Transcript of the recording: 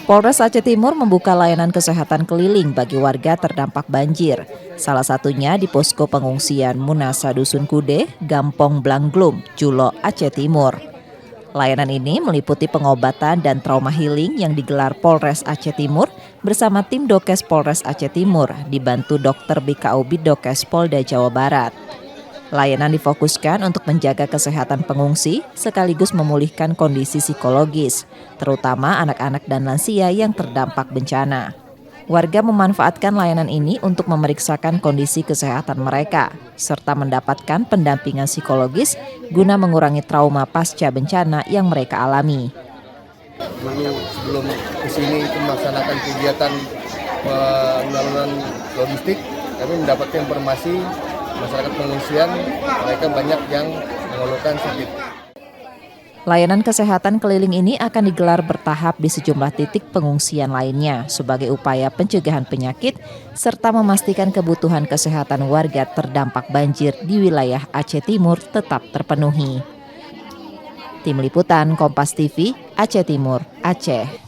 Polres Aceh Timur membuka layanan kesehatan keliling bagi warga terdampak banjir. Salah satunya di posko pengungsian Munasa Dusun Kude, Gampong Blanglum, Julo, Aceh Timur. Layanan ini meliputi pengobatan dan trauma healing yang digelar Polres Aceh Timur bersama tim Dokes Polres Aceh Timur dibantu Dr. BKO Bidokes Polda Jawa Barat. Layanan difokuskan untuk menjaga kesehatan pengungsi sekaligus memulihkan kondisi psikologis, terutama anak-anak dan lansia yang terdampak bencana. Warga memanfaatkan layanan ini untuk memeriksakan kondisi kesehatan mereka, serta mendapatkan pendampingan psikologis guna mengurangi trauma pasca bencana yang mereka alami. Dulu sebelum kesini itu melaksanakan kegiatan penyaluran logistik, kami mendapatkan informasi masyarakat pengungsian mereka banyak yang mengeluhkan sakit. Layanan kesehatan keliling ini akan digelar bertahap di sejumlah titik pengungsian lainnya sebagai upaya pencegahan penyakit serta memastikan kebutuhan kesehatan warga terdampak banjir di wilayah Aceh Timur tetap terpenuhi. Tim Liputan Kompas TV, Aceh Timur, Aceh.